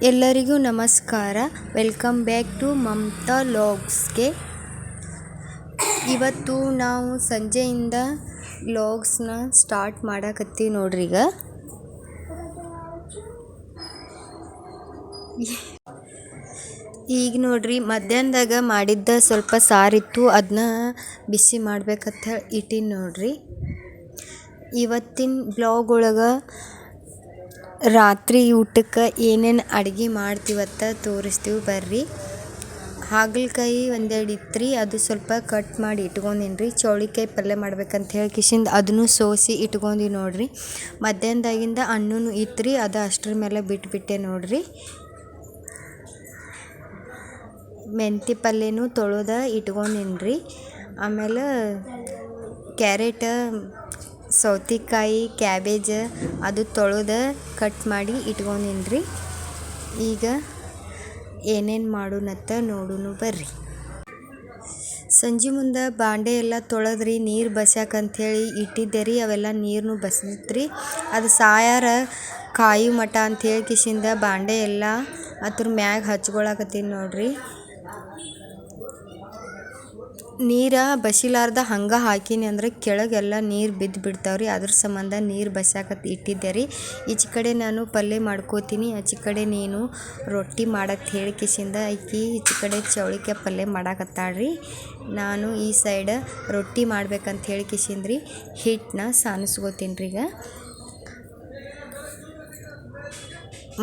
ಎಲ್ಲರಿಗೂ ನಮಸ್ಕಾರ. Welcome back to Mamata ಲಾಗ್ಸ್ಗೆ. ಇವತ್ತು ನಾವು ಸಂಜೆಯಿಂದ ಲಾಗ್ಸ್ನ ಸ್ಟಾರ್ಟ್ ಮಾಡಕತ್ತೀವಿ ನೋಡ್ರಿ. ಈಗ ನೋಡ್ರಿ, ಮಧ್ಯಾಹ್ನದಾಗ ಮಾಡಿದ್ದ ಸ್ವಲ್ಪ ಸಾರಿತ್ತು, ಅದನ್ನ ಬಿಸಿ ಮಾಡ್ಬೇಕಂತ ಇಟ್ಟಿನಿ ನೋಡ್ರಿ. ಇವತ್ತಿನ ಬ್ಲಾಗ್ ಒಳಗೆ ರಾತ್ರಿ ಊಟಕ್ಕೆ ಏನೇನು ಅಡುಗೆ ಮಾಡ್ತೀವತ್ತ ತೋರಿಸ್ತೀವಿ ಬರ್ರಿ. ಹಾಗಲಕಾಯಿ ಒಂದೆರಡು ಇತ್ತು, ಅದು ಸ್ವಲ್ಪ ಕಟ್ ಮಾಡಿ ಇಟ್ಕೊಂಡಿನಿ. ಚೌಳಿಕಾಯಿ ಪಲ್ಯ ಮಾಡ್ಬೇಕಂತ ಹೇಳಿ ಕಿಶಿಂದ ಅದನ್ನು ಸೋಸಿ ಇಟ್ಕೊಂಡಿವಿ ನೋಡ್ರಿ. ಮಧ್ಯಾಹ್ನದಾಗಿಂದ ಹಣ್ಣು ಇತ್ತು, ಅದು ಅಷ್ಟರ ಮೇಲೆ ಬಿಟ್ಬಿಟ್ಟೆ ನೋಡ್ರಿ. ಮೆಂತ್ಯ ಪಲ್ಯನೂ ತೊಳೆದ ಇಟ್ಕೊಂಡಿನಿ. ಆಮೇಲೆ ಕ್ಯಾರೆಟ್, ಸೌತೆಕಾಯಿ, ಕ್ಯಾಬೇಜ್ ಅದು ತೊಳೆದ ಕಟ್ ಮಾಡಿ ಇಟ್ಕೊಂಡಿನಿ. ಈಗ ಏನೇನು ಮಾಡೋಣಂತ ನೋಡೋಣ ಬರ್ರಿ. ಸಂಜೆ ಮುಂದೆ ಬಾಂಡೆ ಎಲ್ಲ ತೊಳೆದ್ರಿ, ನೀರು ಬಸ್ಯಾಕಂಥೇಳಿ ಇಟ್ಟಿದ್ದೆ ರೀ. ಅವೆಲ್ಲ ನೀರನ್ನು ಬಸಿದ್ರಿ. ಅದು ಸಾಯಾರ ಕಾಯಿ ಮಠ ಅಂಥೇಳಿ ಕಿಶಿಂದ ಬಾಂಡೆ ಎಲ್ಲ ಅದ್ರ ಮ್ಯಾಗ ಹಚ್ಕೊಳಕತ್ತೀನಿ ನೋಡ್ರಿ. ನೀರು ಬಸಿಲಾರ್ದ ಹಂಗೆ ಹಾಕಿನಿ ಅಂದ್ರೆ ಕೆಳಗೆಲ್ಲ ನೀರು ಬಿದ್ದು ಬಿಡ್ತಾವ್ರಿ. ಅದ್ರ ಸಂಬಂಧ ನೀರು ಇಟ್ಟಿದ್ದೆ ರೀ. ಈಚೆ ಕಡೆ ನಾನು ಪಲ್ಯ ಮಾಡ್ಕೋತೀನಿ, ಆಚೆ ಕಡೆ ನೀನು ರೊಟ್ಟಿ ಮಾಡಕ್ಕೆ ಹೇಳಿ ಕಿಶಿಂದ ಆಕಿ ಈಚೆ ಕಡೆ ಚೌಳಿಕಾಯಿ ಪಲ್ಯ ಮಾಡಾಕತ್ತಾಳ್ರಿ. ನಾನು ಈ ಸೈಡ್ ರೊಟ್ಟಿ ಮಾಡ್ಬೇಕಂತ ಹೇಳಿ ಕಿಶಿಂದ್ರಿ ಹಿಟ್ಟನ್ನ ಸಾನಿಸ್ಕೋತೀನಿ ಈಗ.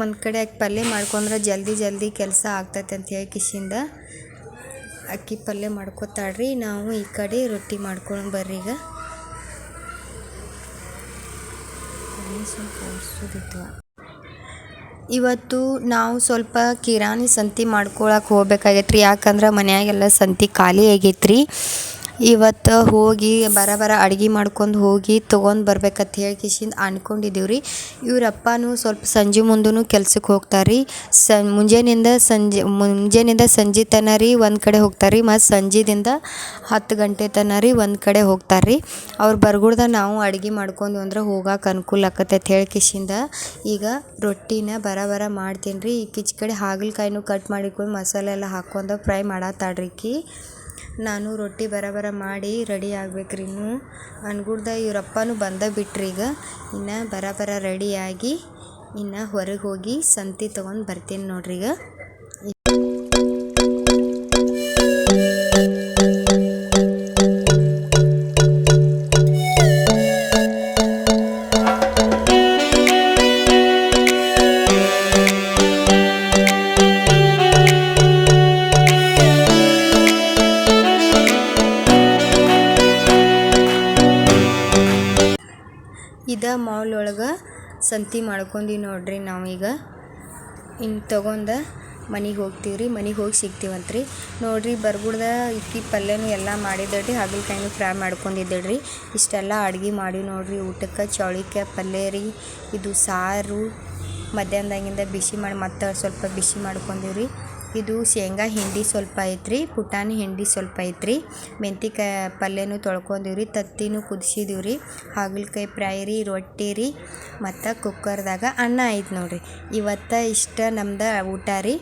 ಒಂದು ಕಡೆ ಪಲ್ಯ ಮಾಡ್ಕೊಂಡ್ರೆ ಜಲ್ದಿ ಕೆಲಸ ಆಗ್ತೈತೆ ಅಂತ ಹೇಳಿ ಕಿಶಿಂದ ಅಕ್ಕಿ ಪಲ್ಯ ಮಾಡ್ಕೋತಾಳ್ರಿ. ನಾವು ಈ ಕಡೆ ರೊಟ್ಟಿ ಮಾಡ್ಕೊಂಡು ಬರ್ರಿ. ಈಗ ಇವತ್ತು ನಾವು ಸ್ವಲ್ಪ ಕಿರಾಣಿ ಸಂತೆ ಮಾಡ್ಕೊಳಕ್ಕೆ ಹೋಗ್ಬೇಕಾಗೈತ್ರಿ. ಯಾಕಂದ್ರೆ ಮನ್ಯಾಗೆಲ್ಲ ಸಂತೆ ಖಾಲಿ ಆಗೈತ್ರಿ. ಇವತ್ತು ಹೋಗಿ ಬರ ಅಡುಗೆ ಮಾಡ್ಕೊಂಡು ಹೋಗಿ ತೊಗೊಂಡು ಬರ್ಬೇಕಂತ ಹೇಳಿ ಕಿಶಿಂದ ಅನ್ಕೊಂಡಿದ್ದೀವಿ ರೀ. ಇವರಪ್ಪನೂ ಸ್ವಲ್ಪ ಸಂಜೆ ಮುಂದೂ ಕೆಲ್ಸಕ್ಕೆ ಹೋಗ್ತಾರೆ ರೀ. ಮುಂಜಾನೆಯಿಂದ ಸಂಜೆ ತನಕ ರೀ ಒಂದು ಕಡೆ ಹೋಗ್ತಾರೆ ರೀ. ಮತ್ತು ಸಂಜೆದಿಂದ 10 ಗಂಟೆ ತನಕ ರೀ ಒಂದು ಕಡೆ ಹೋಗ್ತಾರೆ ರೀ. ಅವ್ರು ಬರ್ಗುಡ್ದ ನಾವು ಅಡುಗೆ ಮಾಡ್ಕೊಂಡು ಅಂದ್ರೆ ಹೋಗಕ್ಕೆ ಅನುಕೂಲ ಆಕತ್ತೈತೆ ಹೇಳಿ ಕಿಶಿಂದ ಈಗ ರೊಟ್ಟಿನ ಬರ ಮಾಡ್ತೀನಿ ರೀ. ಈಚೆ ಕಡೆ ಹಾಗಲಕಾಯಿನೂ ಕಟ್ ಮಾಡಿಕೊಂಡು ಮಸಾಲೆ ಎಲ್ಲ ಹಾಕ್ಕೊಂಡು ಫ್ರೈ ಮಾಡತ್ತಾಳ್ರಿ. ನಾನು ರೊಟ್ಟಿ ಬರ ಮಾಡಿ ರೆಡಿ ಆಗ್ಬೇಕ್ರಿ. ಇನ್ನು ಅನ್ಗುಡ್ದ ಇವರಪ್ಪನೂ ಬಿಟ್ರಿ. ಈಗ ಇನ್ನು ಬರ ರೆಡಿಯಾಗಿ ಇನ್ನು ಹೊರಗೆ ಹೋಗಿ ಸಂತೆ ತೊಗೊಂಡು ಬರ್ತೀನಿ ನೋಡ್ರಿ. ಈಗ ಮಾಲ್ ಒಳಗೆ ಸಂತೆ ಮಾಡ್ಕೊಂಡಿ ನೋಡ್ರಿ. ನಾವೀಗ ಇನ್ನು ತೊಗೊಂಡು ಮನೆಗೆ ಹೋಗ್ತೀವಿ ರೀ. ಮನೆಗೆ ಹೋಗಿ ಸಿಗ್ತೀವಂತ್ರಿ ನೋಡ್ರಿ. ಬರ್ಗುಡ್ದ ಇಕ್ಕಿ ಪಲ್ಯನೂ ಎಲ್ಲ ಮಾಡಿದ್ದಳ್ರಿ. ಹಾಗಲಕಾಯಿನೂ ಫ್ರೈ ಮಾಡ್ಕೊಂಡಿದ್ದೇಳ್ರಿ. ಇಷ್ಟೆಲ್ಲ ಅಡುಗೆ ಮಾಡಿ ನೋಡ್ರಿ. ಊಟಕ್ಕೆ ಚೌಳಿಕಾಯಿ ಪಲ್ಯ ರೀ, ಇದು ಸಾರು ಮಧ್ಯಾಹ್ನದಾಗಿಂದ ಬಿಸಿ ಮಾಡಿ ಮತ್ತೆ ಸ್ವಲ್ಪ ಬಿಸಿ ಮಾಡ್ಕೊಂಡಿವ್ರಿ. ಇದು ಶೇಂಗಾ ಹಿಂಡಿ ಸ್ವಲ್ಪ ಐತ್ರಿ, ಪುಟಾಣಿ ಹಿಂಡಿ ಸ್ವಲ್ಪ ಐತ್ರಿ, ಮೆಂತ್ಯಕಾಯಿ ಪಲ್ಯನೂ ತೊಳ್ಕೊಂಡಿವ್ರಿ, ತತ್ತಿನೂ ಕುದಿಸಿದೀವ್ರಿ, ಹಾಗಲಕಾಯಿ ಫ್ರೈ ರೀ, ರೊಟ್ಟಿ ರೀ, ಮತ್ತು ಕುಕ್ಕರ್ದಾಗ ಅನ್ನ ಐತೆ ನೋಡ್ರಿ. ಇವತ್ತು ಇಷ್ಟ ನಮ್ದು ಊಟ ರೀ.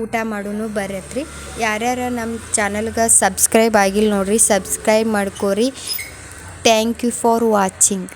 ಊಟ ಮಾಡೋನು ಬರ್ರಿ. ಯಾರ್ಯಾರು ನಮ್ಮ ಚಾನಲ್ಗೆ ಸಬ್ಸ್ಕ್ರೈಬ್ ಆಗಿಲ್ಲ ನೋಡ್ರಿ, ಸಬ್ಸ್ಕ್ರೈಬ್ ಮಾಡ್ಕೋರಿ. Thank you for watching.